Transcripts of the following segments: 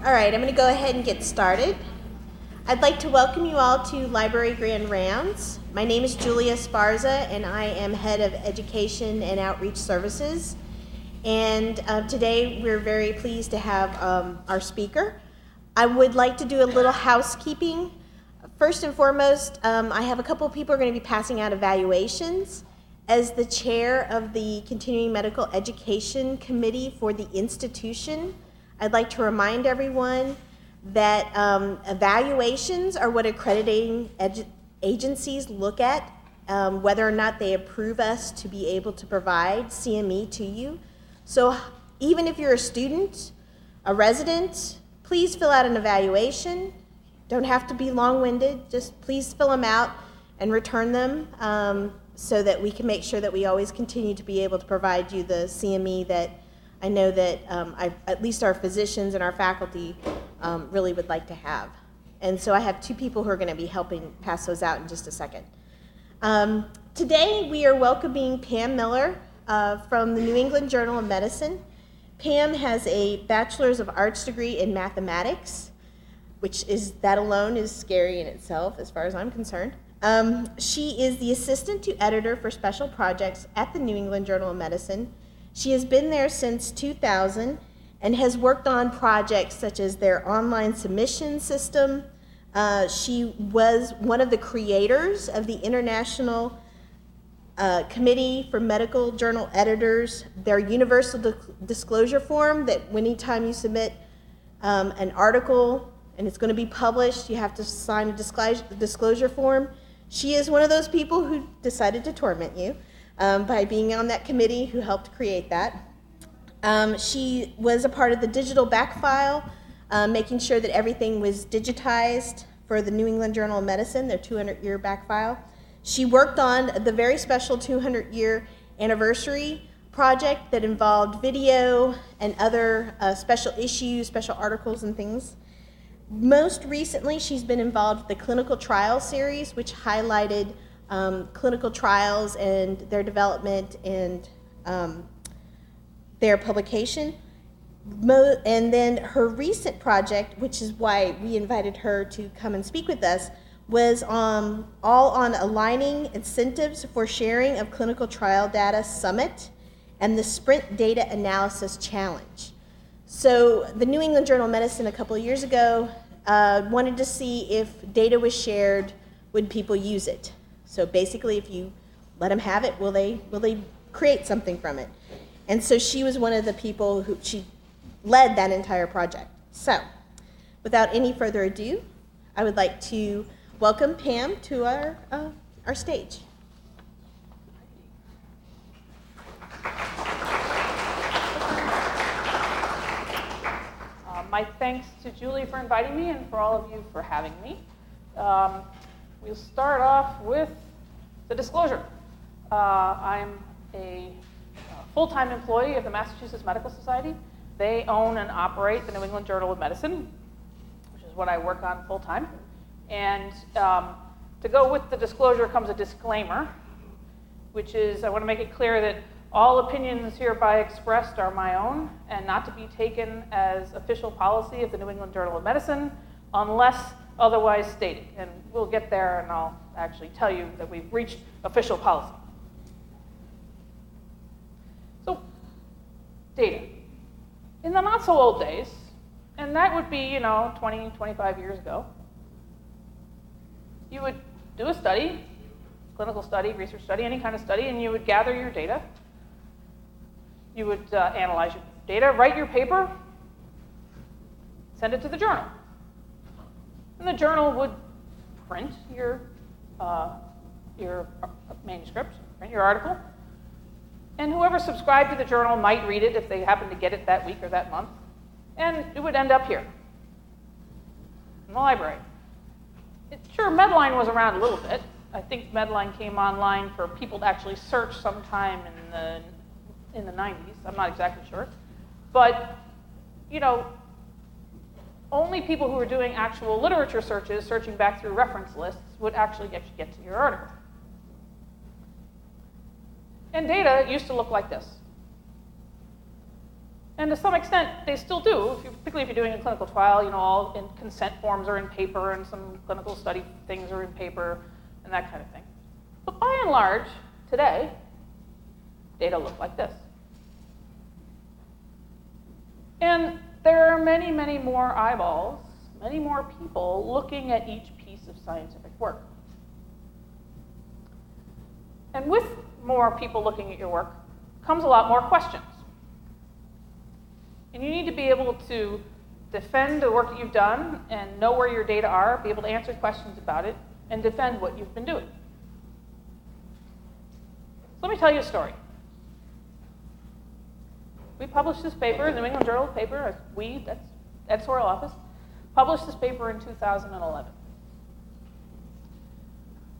All right, I'm going to go ahead and get started. I'd like to welcome you all to Library Grand Rounds. My name is Julia Sparza, and I am Head of Education and Outreach Services. And today we're very pleased to have our speaker. I would like to do a little housekeeping. First and foremost, I have a couple of people who are going to be passing out evaluations. As the chair of the Continuing Medical Education Committee for the institution, I'd like to remind everyone that evaluations are what accrediting agencies look at, whether or not they approve us to be able to provide CME to you. So even if you're a student, a resident, please fill out an evaluation. Don't have to be long-winded, just please fill them out and return them so that we can make sure that we always continue to be able to provide you the CME that I know that at least our physicians and our faculty really would like to have. And so I have two people who are going to be helping pass those out in just a second. Today we are welcoming Pam Miller from the New England Journal of Medicine. Pam has a Bachelor's of Arts degree in mathematics, which is, that alone is scary in itself as far as I'm concerned. She is the assistant to editor for special projects at the New England Journal of Medicine. She has been there since 2000 and has worked on projects such as their online submission system. She was one of the creators of the International Committee for Medical Journal Editors, their universal disclosure form that anytime you submit an article and it's going to be published, you have to sign a disclosure form. She is one of those people who decided to torment you by being on that committee, who helped create that. She was a part of the digital back file, making sure that everything was digitized for the New England Journal of Medicine, their 200-year back file. She worked on the very special 200-year anniversary project that involved video and other special issues, special articles and things. Most recently, she's been involved with the clinical trial series, which highlighted clinical trials and their development and their publication. And then her recent project, which is why we invited her to come and speak with us, was all on aligning incentives for sharing of clinical trial data summit and the Sprint Data Analysis Challenge. So the New England Journal of Medicine a couple of years ago wanted to see if data was shared, would people use it? So basically, if you let them have it, will they create something from it? And so she was one of the people who she led that entire project. So without any further ado, I would like to welcome Pam to our stage. My thanks to Julie for inviting me and for all of you for having me. We'll start off with the disclosure. I'm a full-time employee of the Massachusetts Medical Society. They own and operate the New England Journal of Medicine, which is what I work on full-time. And to go with the disclosure comes a disclaimer, which is I want to make it clear that all opinions hereby expressed are my own and not to be taken as official policy of the New England Journal of Medicine unless otherwise stated. And we'll get there and I'll actually tell you that we've reached official policy. So, data. In the not so old days, and that would be, 20, 25 years ago, you would do a study, clinical study, research study, any kind of study, and you would gather your data. You would analyze your data, write your paper, send it to the journal. And the journal would print your manuscript, print your article, and whoever subscribed to the journal might read it if they happened to get it that week or that month, and it would end up here in the library. Sure, Medline was around a little bit. I think Medline came online for people to actually search sometime in the 90s. I'm not exactly sure. But, only people who were doing actual literature searches, searching back through reference lists, would actually get to your article. And data used to look like this. And to some extent, they still do, particularly if you're doing a clinical trial, all in consent forms are in paper, and some clinical study things are in paper, and that kind of thing. But by and large, today, data look like this. And there are many, many more eyeballs, many more people looking at each piece of scientific work. And with more people looking at your work comes a lot more questions. And you need to be able to defend the work that you've done and know where your data are, be able to answer questions about it, and defend what you've been doing. So let me tell you a story. We published this paper in the New England Journal of Paper, that's editorial office, published this paper in 2011.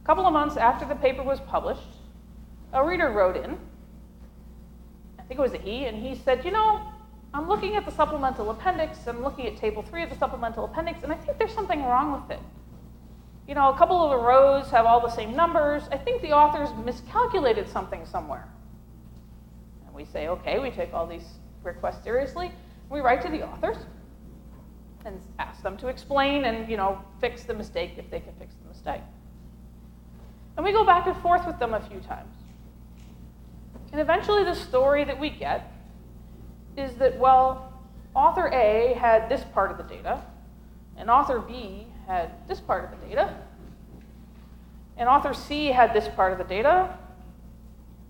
A couple of months after the paper was published, a reader wrote in, I think it was a he, and he said, I'm looking at the supplemental appendix, I'm looking at table 3 of the supplemental appendix, and I think there's something wrong with it. A couple of the rows have all the same numbers. I think the authors miscalculated something somewhere. And we say, okay, we take all these requests seriously. We write to the authors and ask them to explain and, fix the mistake if they can fix the mistake. And we go back and forth with them a few times. And eventually the story that we get is that, author A had this part of the data, and author B had this part of the data, and author C had this part of the data,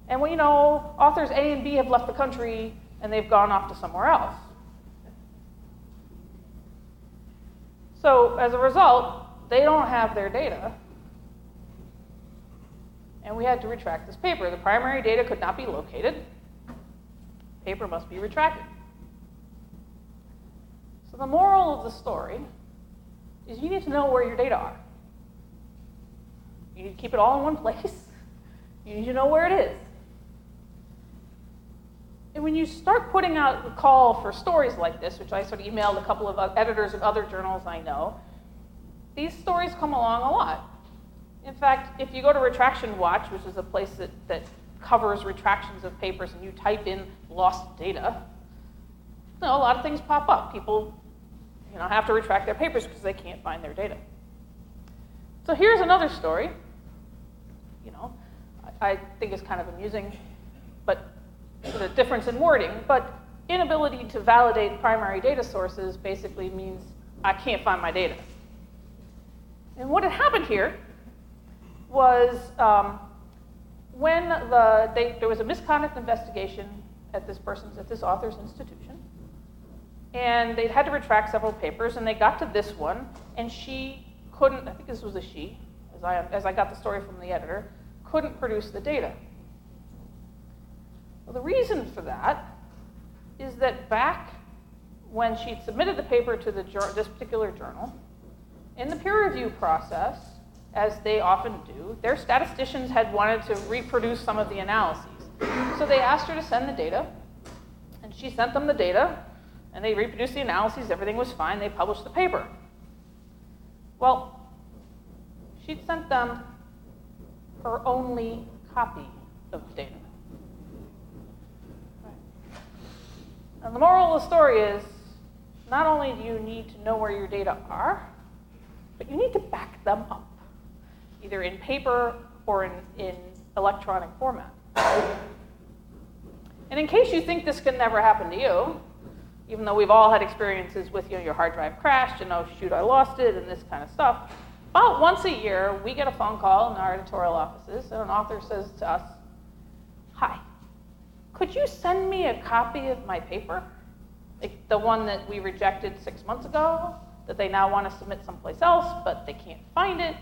and authors A and B have left the country and they've gone off to somewhere else. So as a result, they don't have their data, and we had to retract this paper. The primary data could not be located. Paper must be retracted. So the moral of the story is you need to know where your data are. You need to keep it all in one place. You need to know where it is. And when you start putting out a call for stories like this, which I sort of emailed a couple of editors of other journals I know, these stories come along a lot. In fact, if you go to Retraction Watch, which is a place that covers retractions of papers, and you type in lost data, a lot of things pop up. People have to retract their papers because they can't find their data. So here's another story. I think is kind of amusing, but the difference in wording. But inability to validate primary data sources basically means I can't find my data. And what had happened here was when there was a misconduct investigation at this author's institution, and they'd had to retract several papers, and they got to this one, and she couldn't, I think this was a she, as I got the story from the editor, couldn't produce the data. Well, the reason for that is that back when she'd submitted the paper to this particular journal, in the peer review process, as they often do, their statisticians had wanted to reproduce some of the analyses. So they asked her to send the data, and she sent them the data, and they reproduced the analyses, everything was fine, they published the paper. Well, she'd sent them her only copy of the data. And the moral of the story is, not only do you need to know where your data are, but you need to back them up, either in paper or in electronic format. And in case you think this can never happen to you, even though we've all had experiences with your hard drive crashed and oh shoot, I lost it, and this kind of stuff, about once a year we get a phone call in our editorial offices and an author says to us, "Hi, could you send me a copy of my paper? Like the one that we rejected 6 months ago, that they now want to submit someplace else, but they can't find it.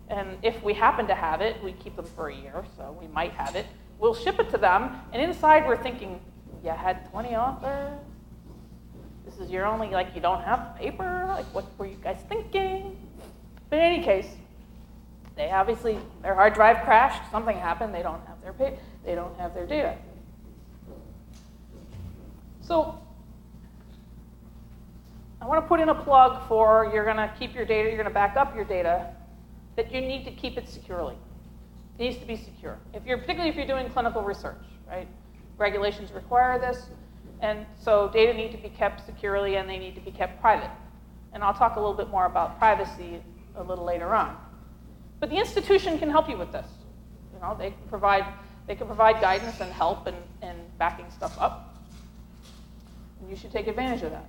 And if we happen to have it, we keep them for a year, so we might have it. We'll ship it to them, and inside we're thinking, you had 20 authors? This is your only, you don't have paper? Like, what were you guys thinking?" But in any case, they obviously, their hard drive crashed, something happened, they don't have their data. So I want to put in a plug for you're going to keep your data, you're going to back up your data, that you need to keep it securely. It needs to be secure. Particularly if you're doing clinical research, right? Regulations require this. And so data need to be kept securely and they need to be kept private. And I'll talk a little bit more about privacy a little later on. But the institution can help you with this. You know, they can provide guidance and help and backing stuff up. And you should take advantage of that.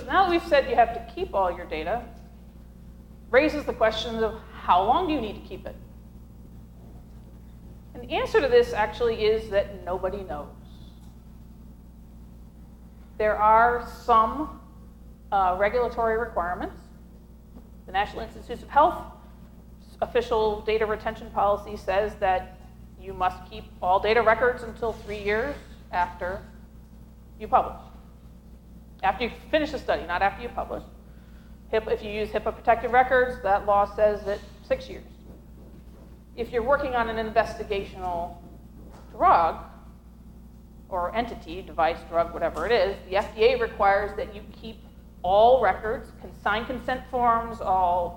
Now that we've said you have to keep all your data, raises the questions of how long do you need to keep it? And the answer to this actually is that nobody knows. There are some regulatory requirements. The National Institutes of Health official data retention policy says that you must keep all data records until 3 years after you publish. After you finish the study, not after you publish. If you use HIPAA protected records, that law says that 6 years. If you're working on an investigational drug or entity, device, drug, whatever it is, the FDA requires that you keep all records, signed consent forms,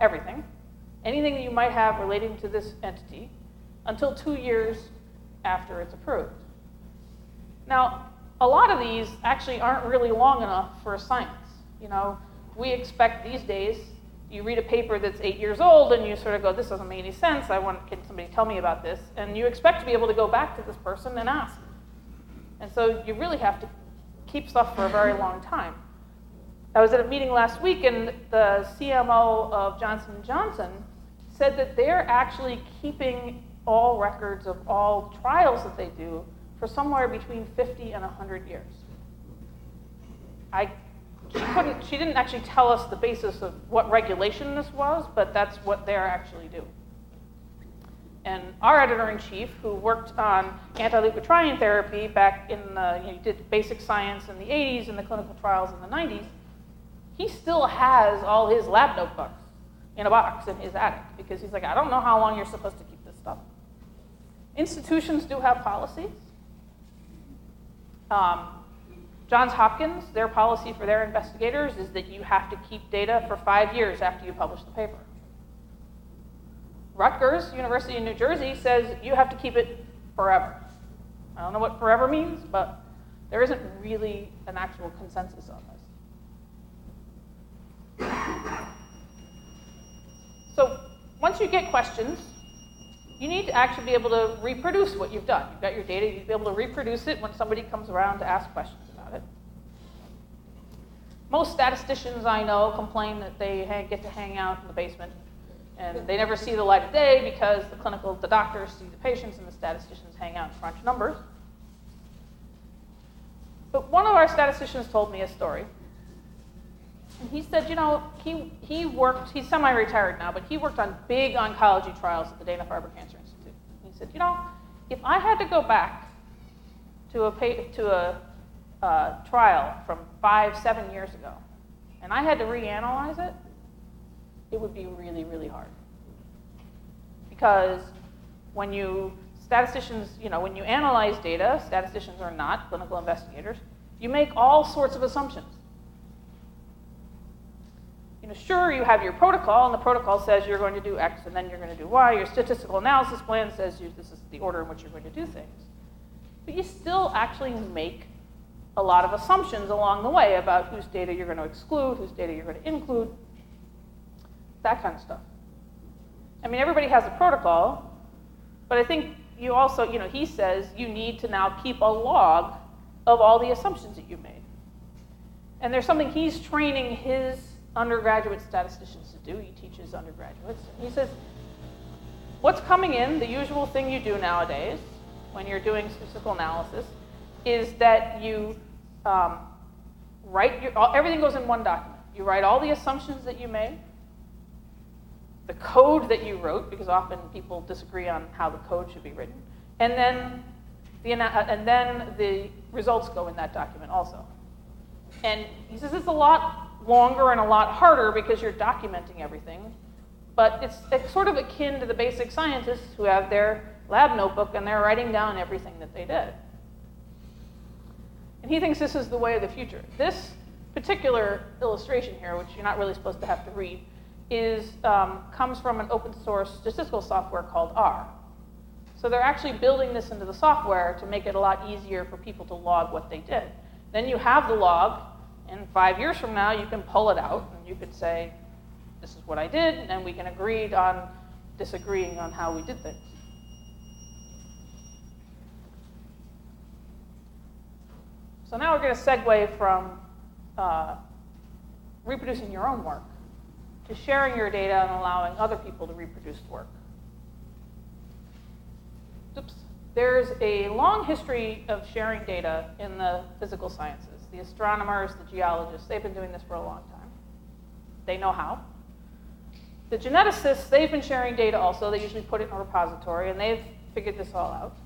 everything, anything that you might have relating to this entity, until 2 years after it's approved. Now, a lot of these actually aren't really long enough for science. You know, we expect these days, you read a paper that's 8 years old and you sort of go, this doesn't make any sense, can somebody tell me about this? And you expect to be able to go back to this person and ask. And so you really have to keep stuff for a very long time. I was at a meeting last week and the CMO of Johnson & Johnson said that they're actually keeping all records of all trials that they do for somewhere between 50 and 100 years. She didn't actually tell us the basis of what regulation this was, but that's what they're actually doing. And our editor-in-chief, who worked on anti-leukotriene therapy back in he did basic science in the 80s and the clinical trials in the 90s, he still has all his lab notebooks in a box in his attic because he's like, I don't know how long you're supposed to keep this stuff. Institutions do have policies. Johns Hopkins, their policy for their investigators is that you have to keep data for 5 years after you publish the paper. Rutgers, University of New Jersey, says you have to keep it forever. I don't know what forever means, but there isn't really an actual consensus on this. So once you get questions, you need to actually be able to reproduce what you've done. You've got your data, you need to be able to reproduce it when somebody comes around to ask questions about it. Most statisticians I know complain that they get to hang out in the basement and they never see the light of day because the doctors see the patients and the statisticians hang out and crunch numbers. But one of our statisticians told me a story. And he said, you know, he's semi-retired now, but he worked on big oncology trials at the Dana-Farber Cancer Institute. And he said, you know, if I had to go back to a trial from 5-7 years ago, and I had to reanalyze it, it would be really, really hard. Because when you analyze data, statisticians are not clinical investigators, you make all sorts of assumptions. You know, sure, you have your protocol, and the protocol says you're going to do X, and then you're going to do Y. Your statistical analysis plan says this is the order in which you're going to do things. But you still actually make a lot of assumptions along the way about whose data you're going to exclude, whose data you're going to include, that kind of stuff. I mean, everybody has a protocol, but I think you also, you know, he says you need to now keep a log of all the assumptions that you made. And there's something he's training his undergraduate statisticians to do. He teaches undergraduates. And he says, what's coming in, the usual thing you do nowadays when you're doing statistical analysis, is that you everything goes in one document. You write all the assumptions that you made, the code that you wrote, because often people disagree on how the code should be written, and then the results go in that document also. And he says it's a lot longer and a lot harder because you're documenting everything, but it's sort of akin to the basic scientists who have their lab notebook and they're writing down everything that they did. And he thinks this is the way of the future. This particular illustration here, which you're not really supposed to have to read, comes from an open source statistical software called R. So they're actually building this into the software to make it a lot easier for people to log what they did. Then you have the log, and 5 years from now, you can pull it out, and you could say, this is what I did, and we can agree on disagreeing on how we did things. So now we're going to segue from reproducing your own work to sharing your data and allowing other people to reproduce the work. Oops. There's a long history of sharing data in the physical sciences. The astronomers, the geologists, they've been doing this for a long time. They know how. The geneticists, they've been sharing data also. They usually put it in a repository, and they've figured this all out.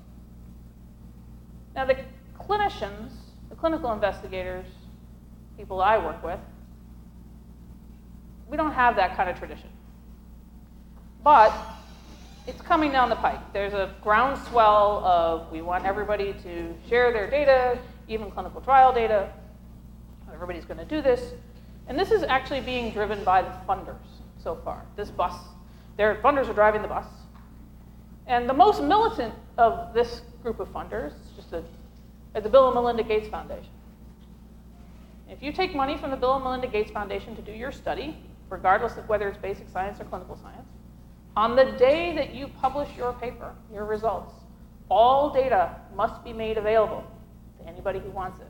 Now, the clinicians, the clinical investigators, people I work with, we don't have that kind of tradition. But it's coming down the pike. There's a groundswell of we want everybody to share their data, even clinical trial data. Everybody's going to do this. And this is actually being driven by the funders so far. This bus, their funders are driving the bus. And the most militant of this group of funders is just the Bill and Melinda Gates Foundation. If you take money from the Bill and Melinda Gates Foundation to do your study, regardless of whether it's basic science or clinical science, on the day that you publish your paper, your results, all data must be made available to anybody who wants it.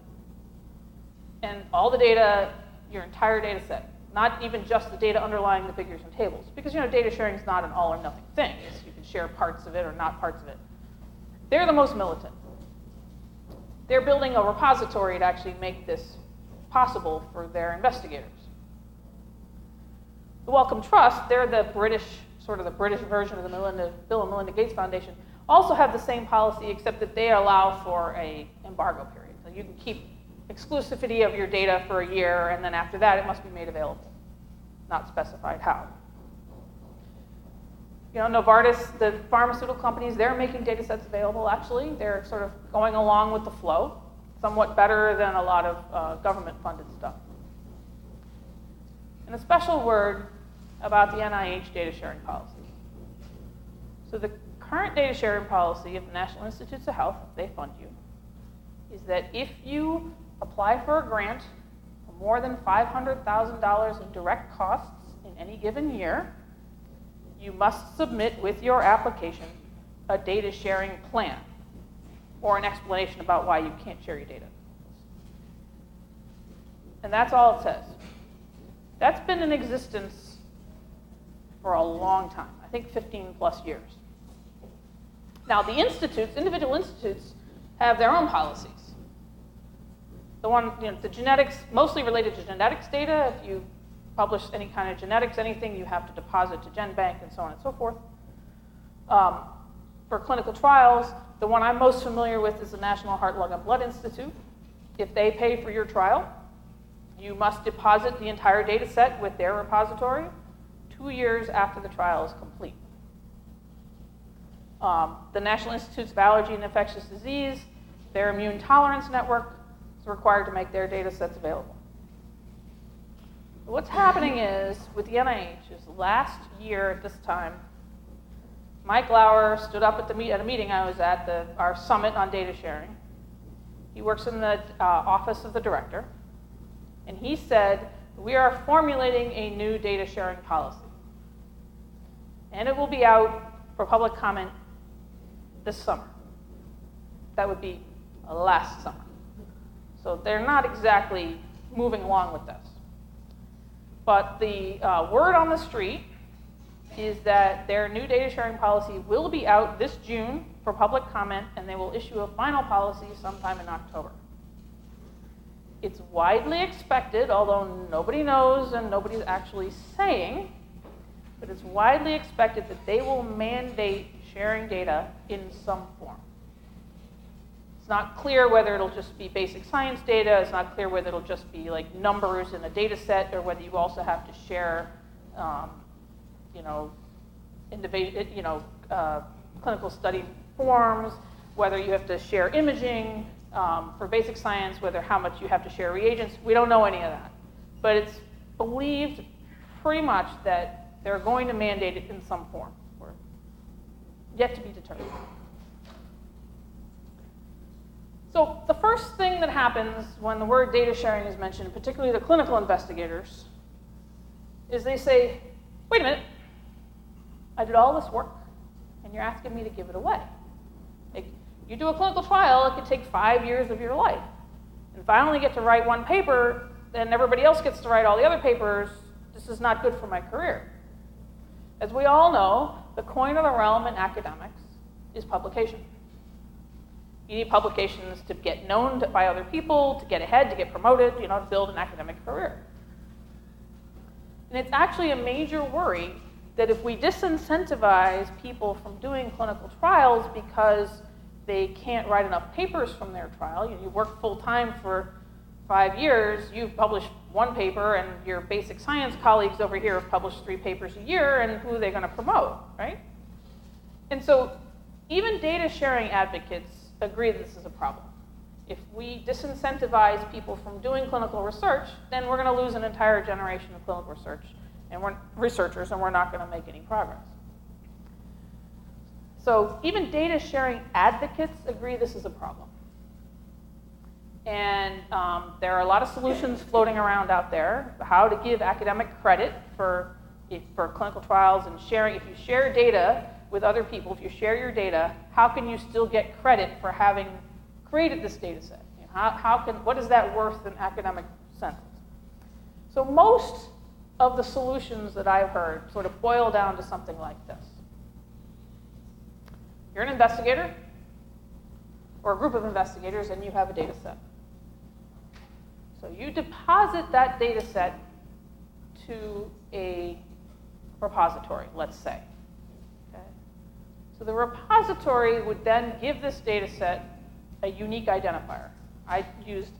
And all the data, your entire data set, not even just the data underlying the figures and tables, because data sharing is not an all or nothing thing. You can share parts of it or not parts of it. They're the most militant. They're building a repository to actually make this possible for their investigators. The Wellcome Trust, they're the British, sort of the British version of the Bill and Melinda Gates Foundation, also have the same policy, except that they allow for an embargo period. So you can keep exclusivity of your data for a year, and then after that, it must be made available. Not specified how. Novartis, the pharmaceutical companies, they're making data sets available, actually. They're sort of going along with the flow, somewhat better than a lot of government-funded stuff. And a special word about the NIH data sharing policy. So the current data sharing policy of the National Institutes of Health, they fund you, is that if you apply for a grant for more than $500,000 in direct costs in any given year, you must submit with your application a data sharing plan or an explanation about why you can't share your data. And that's all it says. That's been in existence for a long time, I think 15 plus years. Now the institutes, individual institutes, have their own policies. The genetics, mostly related to genetics data. If you publish any kind of genetics, anything, you have to deposit to GenBank and so on and so forth. For clinical trials, the one I'm most familiar with is the National Heart, Lung, and Blood Institute. If they pay for your trial, you must deposit the entire data set with their repository 2 years after the trial is complete. The National Institutes of Allergy and Infectious Disease, their immune tolerance network is required to make their data sets available. What's happening is, with the NIH, is last year at this time, Mike Lauer stood up at a meeting I was at, our summit on data sharing. He works in the office of the director, and he said, we are formulating a new data sharing policy. And it will be out for public comment this summer. That would be last summer. So they're not exactly moving along with this. But the word on the street is that their new data sharing policy will be out this June for public comment, and they will issue a final policy sometime in October. It's widely expected, although nobody knows and nobody's actually saying, but it's widely expected that they will mandate sharing data in some form. It's not clear whether it'll just be basic science data. It's not clear whether it'll just be like numbers in a data set, or whether you also have to share, clinical study forms, whether you have to share imaging for basic science, how much you have to share reagents. We don't know any of that. But it's believed pretty much that they're going to mandate it in some form, or yet to be determined. So the first thing that happens when the word data sharing is mentioned, particularly the clinical investigators, is they say, wait a minute, I did all this work, and you're asking me to give it away. Like, you do a clinical trial, it could take 5 years of your life. And if I only get to write one paper, then everybody else gets to write all the other papers. This is not good for my career. As we all know, the coin of the realm in academics is publication. You need publications to get known by other people, to get ahead, to get promoted, to build an academic career. And it's actually a major worry that if we disincentivize people from doing clinical trials because they can't write enough papers from their trial, you work full-time for 5 years, you've published one paper, and your basic science colleagues over here have published 3 papers a year, and who are they going to promote, right? And so even data sharing advocates agree that this is a problem. If we disincentivize people from doing clinical research, then we're going to lose an entire generation of clinical research and researchers, and we're not going to make any progress. So even data sharing advocates agree this is a problem. And there are a lot of solutions floating around out there, how to give academic credit for clinical trials and sharing. If you share data with other people, if you share your data, how can you still get credit for having created this data set? What is that worth in academic sense? So most of the solutions that I've heard sort of boil down to something like this. You're an investigator or a group of investigators and you have a data set. So you deposit that data set to a repository, let's say. Okay? So the repository would then give this data set a unique identifier. I used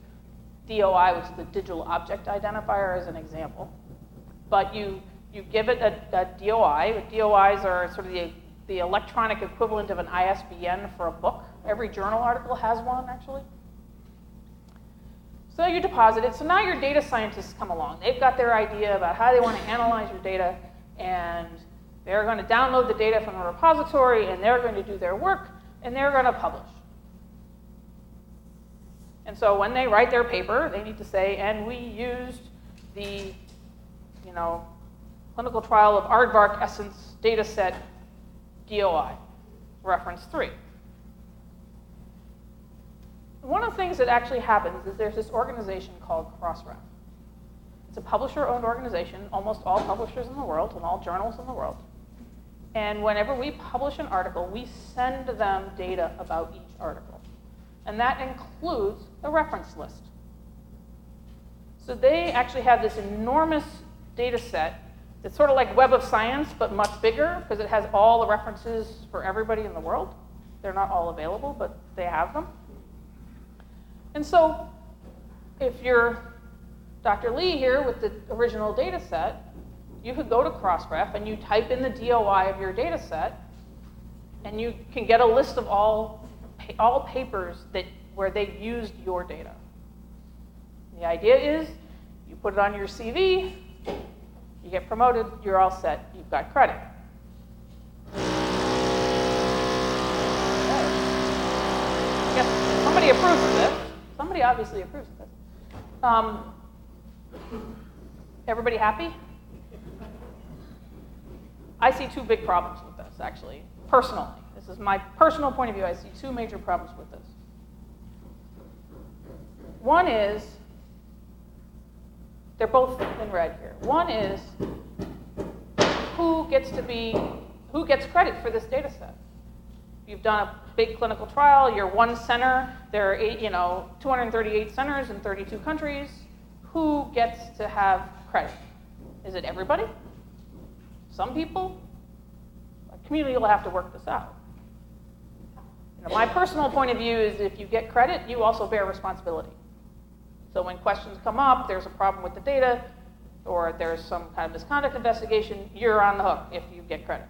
DOI, which is the digital object identifier, as an example. But you give it a DOI. DOIs are sort of the electronic equivalent of an ISBN for a book. Every journal article has one, actually. So you deposit it. So now your data scientists come along. They've got their idea about how they want to analyze your data, and they're going to download the data from the repository, and they're going to do their work, and they're going to publish. And so when they write their paper, they need to say, and we used the clinical trial of aardvark essence data set DOI, reference 3. One of the things that actually happens is there's this organization called Crossref. It's a publisher-owned organization, almost all publishers in the world and all journals in the world. And whenever we publish an article, we send them data about each article. And that includes the reference list. So they actually have this enormous data set that's sort of like Web of Science, but much bigger, because it has all the references for everybody in the world. They're not all available, but they have them. And so if you're Dr. Lee here with the original data set, you could go to Crossref and you type in the DOI of your data set, and you can get a list of all papers where they used your data. The idea is you put it on your CV, you get promoted, you're all set, you've got credit. Okay. I guess somebody approves of this. Somebody obviously approves of this. Everybody happy? I see 2 big problems with this, actually, personally. This is my personal point of view. I see 2 major problems with this. One is, they're both in red here. One is, who gets credit for this data set? You've done a big clinical trial, you're one center, there are 238 centers in 32 countries. Who gets to have credit? Is it everybody? Some people? The community will have to work this out. My personal point of view is if you get credit, you also bear responsibility. So when questions come up, there's a problem with the data, or there's some kind of misconduct investigation, you're on the hook if you get credit.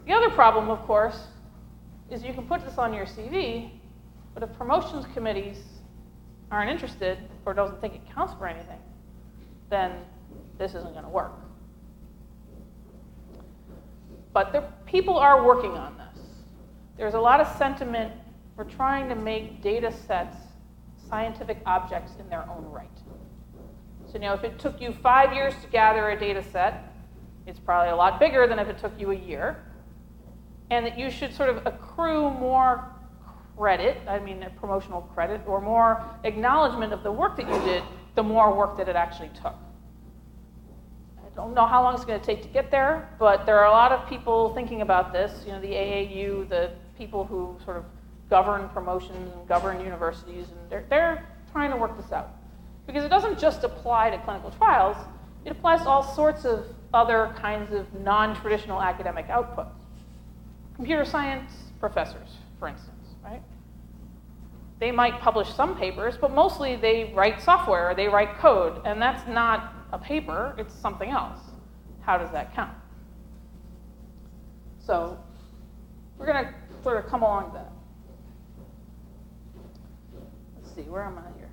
The other problem, of course, is you can put this on your CV, but if promotions committees aren't interested or don't think it counts for anything, then this isn't going to work. But people are working on this. There's a lot of sentiment We're trying to make data sets scientific objects in their own right. So if it took you 5 years to gather a data set, it's probably a lot bigger than if it took you a year. And that you should sort of accrue more credit, a promotional credit, or more acknowledgement of the work that you did, the more work that it actually took. I don't know how long it's going to take to get there, but there are a lot of people thinking about this. The AAU, the people who sort of govern promotions and govern universities, and they're trying to work this out. Because it doesn't just apply to clinical trials, it applies to all sorts of other kinds of non-traditional academic outputs. Computer science professors, for instance, right? They might publish some papers, but mostly they write software or they write code, and that's not a paper, it's something else. How does that count? So we're going to sort of come along to that. Let's see, where am I here?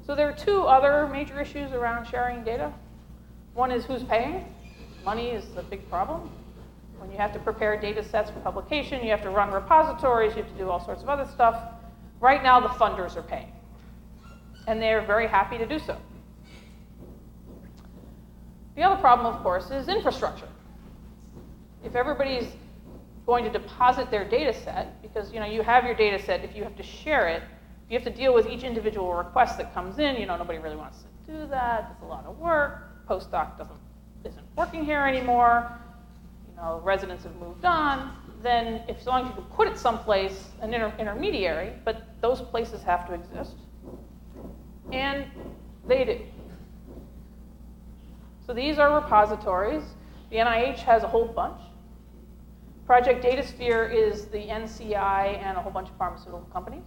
So there are two other major issues around sharing data. One is who's paying. Money is a big problem. When you have to prepare data sets for publication, you have to run repositories, you have to do all sorts of other stuff. Right now, the funders are paying. And they're very happy to do so. The other problem, of course, is infrastructure. If everybody's going to deposit their data set, because you have your data set, if you have to share it, you have to deal with each individual request that comes in. Nobody really wants to do that. It's a lot of work. Postdoc isn't working here anymore. Residents have moved on. Then, as long as you can put it someplace, an intermediary, but those places have to exist. And they do. So these are repositories. The NIH has a whole bunch. Project DataSphere is the NCI and a whole bunch of pharmaceutical companies.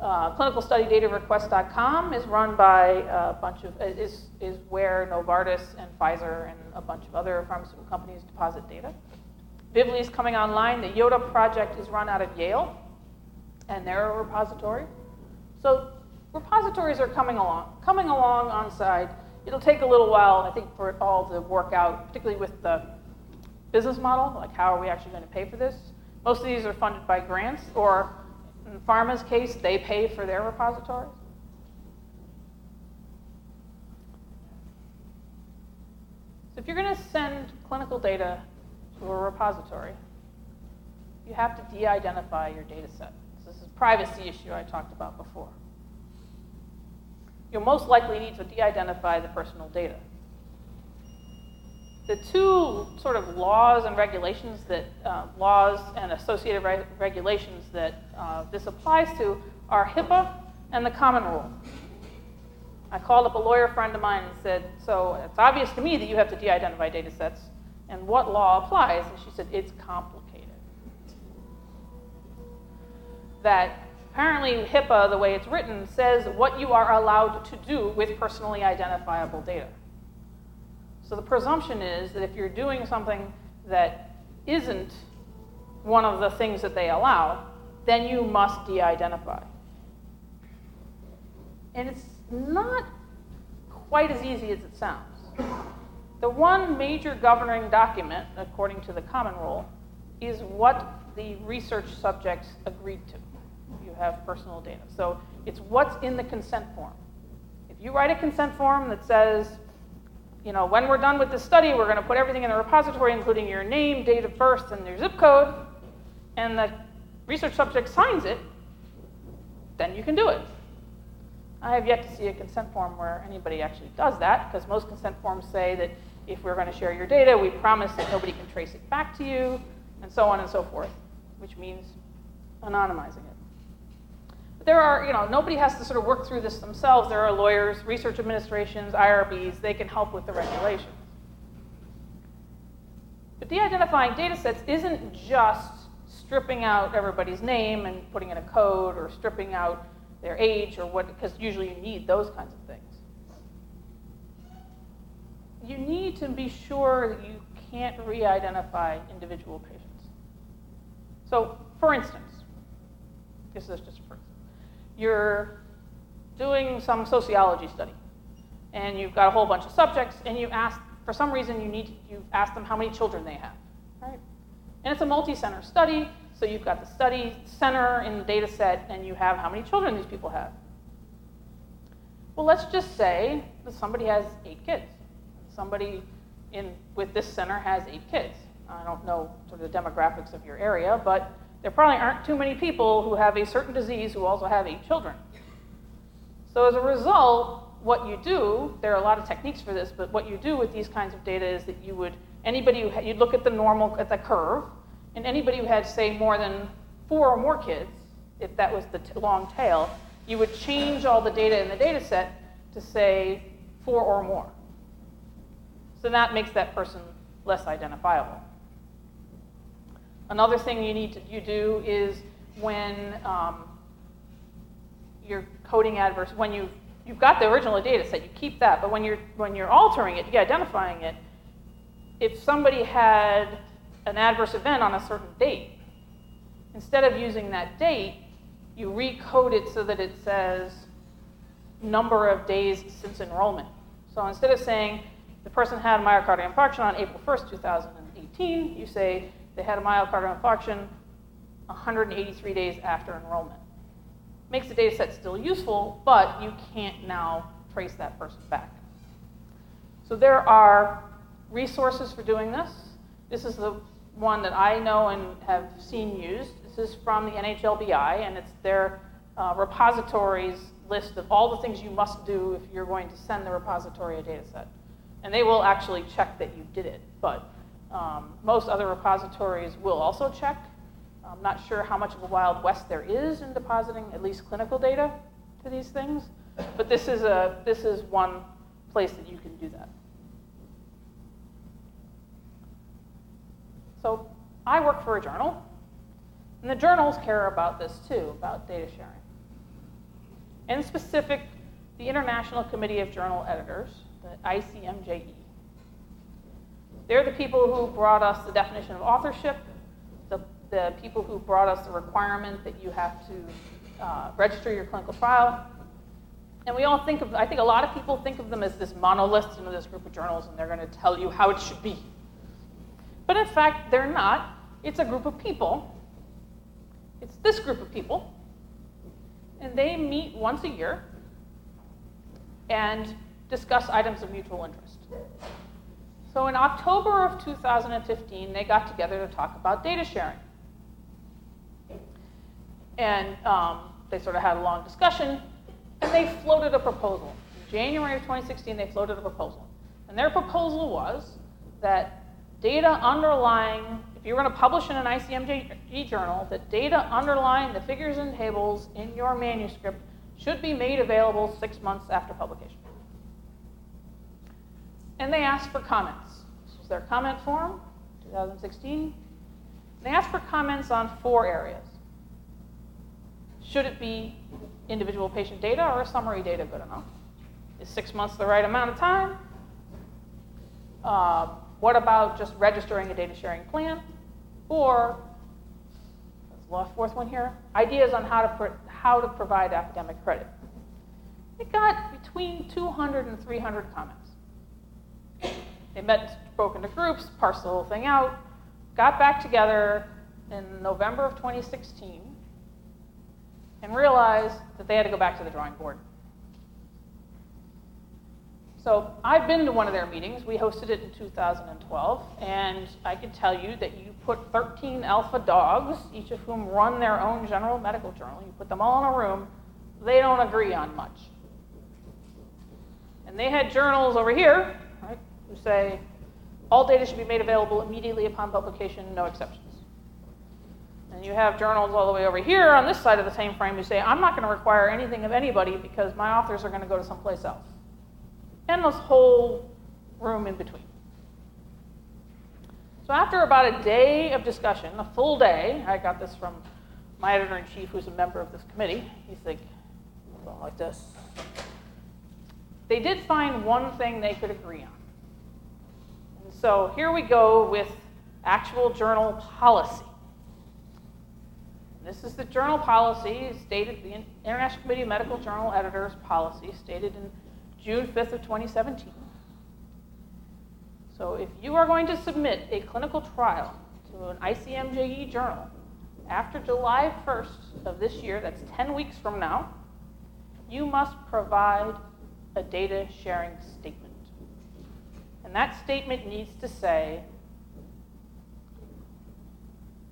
ClinicalStudyDataRequest.com is run by a bunch of, is where Novartis and Pfizer and a bunch of other pharmaceutical companies deposit data. Vivli is coming online. The YODA project is run out of Yale, and they're a repository. So repositories are coming along on side. It'll take a little while, I think, for it all to work out, particularly with the business model, like how are we actually going to pay for this? Most of these are funded by grants, or in pharma's case, they pay for their repositories. So if you're going to send clinical data to a repository, you have to de-identify your data set. So this is a privacy issue I talked about before. You'll most likely need to de-identify the personal data. The two sort of laws and regulations that, laws and associated regulations that this applies to are HIPAA and the Common Rule. I called up a lawyer friend of mine and said, so it's obvious to me that you have to de-identify data sets, and what law applies? And she said, it's complicated. That apparently HIPAA, the way it's written, says what you are allowed to do with personally identifiable data. So the presumption is that if you're doing something that isn't one of the things that they allow, then you must de-identify. And it's not quite as easy as it sounds. The one major governing document, according to the Common Rule, is what the research subjects agreed to. You have personal data. So it's what's in the consent form. If you write a consent form that says, when we're done with this study, we're going to put everything in the repository, including your name, date of birth, and your zip code, and the research subject signs it, then you can do it. I have yet to see a consent form where anybody actually does that, because most consent forms say that if we're going to share your data, we promise that nobody can trace it back to you, and so on and so forth, which means anonymizing it. But there are, nobody has to sort of work through this themselves. There are lawyers, research administrations, IRBs, they can help with the regulations. But de-identifying data sets isn't just stripping out everybody's name and putting in a code, or stripping out their age, or what, because usually you need those kinds of things. You need to be sure that you can't re-identify individual patients. So, for instance, this is just for instance, you're doing some sociology study, and you've got a whole bunch of subjects, and you ask, for some reason, you ask them how many children they have, right? And it's a multi-center study, So you've got the study center in the data set, and you have how many children these people have. Well, let's just say that somebody has 8 kids. Somebody with this center has 8 kids. I don't know sort of the demographics of your area, but there probably aren't too many people who have a certain disease who also have 8 children. So as a result, what you do, there are a lot of techniques for this, but what you do with these kinds of data is that you'd look at the curve, and anybody who had, say, more than 4 or more kids, if that was the long tail, you would change all the data in the data set to say 4 or more. So that makes that person less identifiable. Another thing you do is when you're coding adverse, when you've got the original data set, you keep that, but when you're altering it, you're identifying it, if somebody had an adverse event on a certain date, instead of using that date, you recode it so that it says number of days since enrollment. So instead of saying the person had a myocardial infarction on April 1st, 2018, you say they had a myocardial infarction 183 days after enrollment. Makes the data set still useful, but you can't now trace that person back. So there are resources for doing this. This is the one that I know and have seen used. This is from the NHLBI, and it's their repositories list of all the things you must do if you're going to send the repository a data set. And they will actually check that you did it, but most other repositories will also check. I'm not sure how much of a Wild West there is in depositing at least clinical data to these things, but this is one place that you can do that. So I work for a journal, and the journals care about this too, about data sharing. In specific, the International Committee of Journal Editors, the ICMJE. They're the people who brought us the definition of authorship, the people who brought us the requirement that you have to register your clinical trial. And we all I think a lot of people think of them as this monolith, this group of journals, and they're going to tell you how it should be. But in fact, they're not. It's a group of people. It's this group of people. And they meet once a year and discuss items of mutual interest. So in October of 2015, they got together to talk about data sharing. And they sort of had a long discussion, and they floated a proposal. In January of 2016, they floated a proposal. And their proposal was that data underlying, if you were going to publish in an ICMJE journal, that data underlying the figures and tables in your manuscript should be made available 6 months after publication. And they asked for comments. This was their comment form, 2016. They asked for comments on 4 areas. Should it be individual patient data or summary data good enough? Is 6 months the right amount of time? What about just registering a data sharing plan? Or, that's the fourth one here, ideas on how to provide academic credit. It got between 200 and 300 comments. They met, broke into groups, parsed the whole thing out, got back together in November of 2016, and realized that they had to go back to the drawing board. So I've been to one of their meetings. We hosted it in 2012, and I can tell you that you put 13 alpha dogs, each of whom run their own general medical journal, you put them all in a room, they don't agree on much. And they had journals over here, right, who say, all data should be made available immediately upon publication, no exceptions. And you have journals all the way over here on this side of the same frame who say, I'm not going to require anything of anybody because my authors are going to go to someplace else. And this whole room in between. So after about a day of discussion, a full day, I got this from my editor-in-chief, who's a member of this committee. He's like, something like this. They did find one thing they could agree on. And so here we go with actual journal policy. This is the journal policy stated, the International Committee of Medical Journal Editors policy stated in June 5th of 2017. So if you are going to submit a clinical trial to an ICMJE journal, after July 1st of this year, that's 10 weeks from now, you must provide a data sharing statement. And that statement needs to say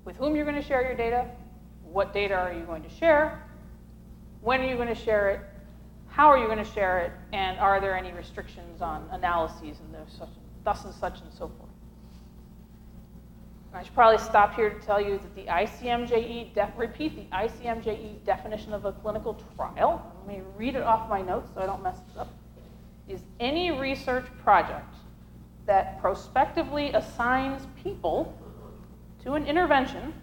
with whom you're going to share your data, what data are you going to share, when are you going to share it, how are you going to share it, and are there any restrictions on analyses and thus and such and so forth. I should probably stop here to tell you that the ICMJE, repeat the ICMJE definition of a clinical trial. Let me read it off my notes so I don't mess this up. Is any research project that prospectively assigns people to an intervention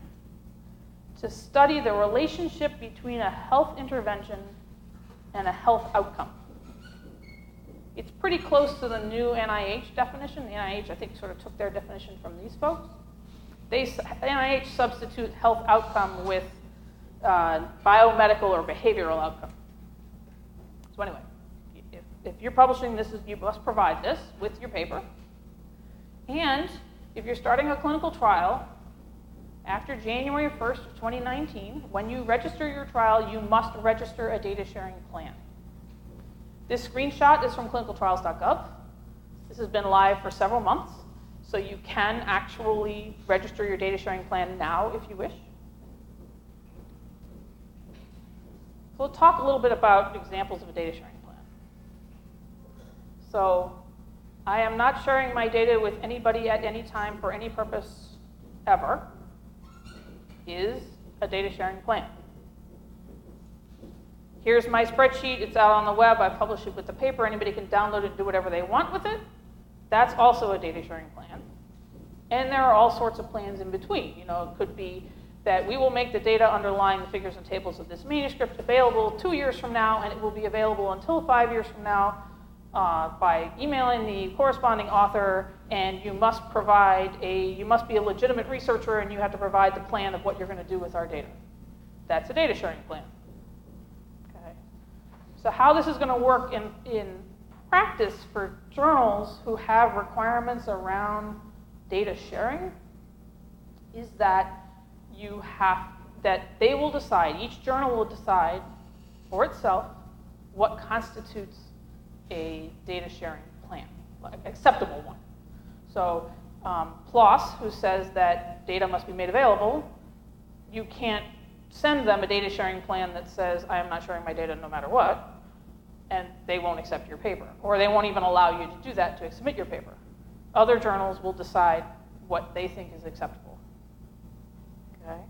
to study the relationship between a health intervention and a health outcome. It's pretty close to the new NIH definition. The NIH, I think, sort of took their definition from these folks. NIH substitute health outcome with biomedical or behavioral outcome. So anyway, if you're publishing this, you must provide this with your paper. And if you're starting a clinical trial, after January 1st of 2019, when you register your trial, you must register a data sharing plan. This screenshot is from clinicaltrials.gov. This has been live for several months, so you can actually register your data sharing plan now if you wish. So we'll talk a little bit about examples of a data sharing plan. So I am not sharing my data with anybody at any time for any purpose ever is a data sharing plan. Here's my spreadsheet. It's out on the web. I publish it with the paper. Anybody can download it and do whatever they want with it. That's also a data sharing plan. And there are all sorts of plans in between. You know, it could be that we will make the data underlying the figures and tables of this manuscript available 2 years from now, and it will be available until 5 years from now by emailing the corresponding author, and you must be a legitimate researcher, and you have to provide the plan of what you're going to do with our data. That's a data sharing plan. Okay. So how this is going to work in practice for journals who have requirements around data sharing is that they will decide, each journal will decide for itself what constitutes a data sharing plan, like acceptable one. So PLOS, who says that data must be made available, you can't send them a data sharing plan that says, I am not sharing my data no matter what, and they won't accept your paper. Or they won't even allow you to do that to submit your paper. Other journals will decide what they think is acceptable. Okay?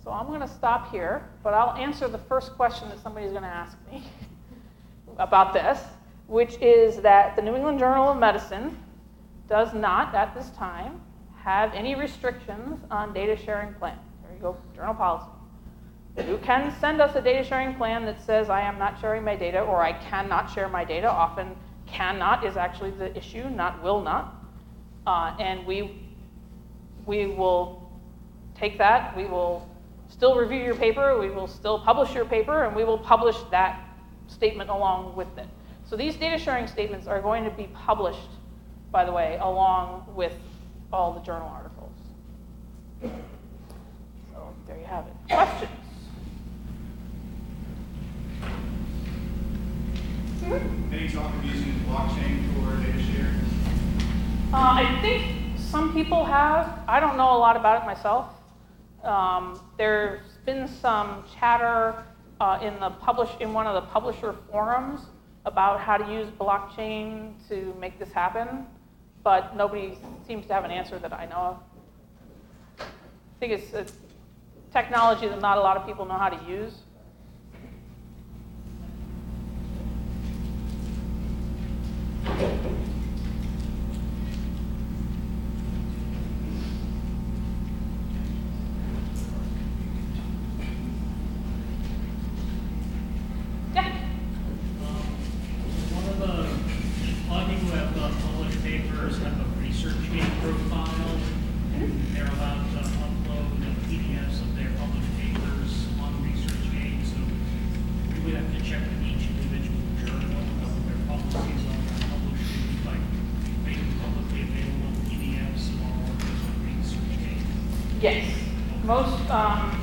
So I'm going to stop here, but I'll answer the first question that somebody's going to ask me about this, which is that the New England Journal of Medicine does not, at this time, have any restrictions on data sharing plans. There you go, journal policy. You can send us a data sharing plan that says I am not sharing my data or I cannot share my data. Often cannot is actually the issue, not will not. And we will take that, we will still review your paper, we will still publish your paper, and we will publish that statement along with it. So these data sharing statements are going to be published, by the way, along with all the journal articles. So there you have it. Questions? Any talk of using blockchain for data share? I think some people have. I don't know a lot about it myself. There's been some chatter in one of the publisher forums about how to use blockchain to make this happen, but nobody seems to have an answer that I know of. I think it's a technology that not a lot of people know how to use. Yes. most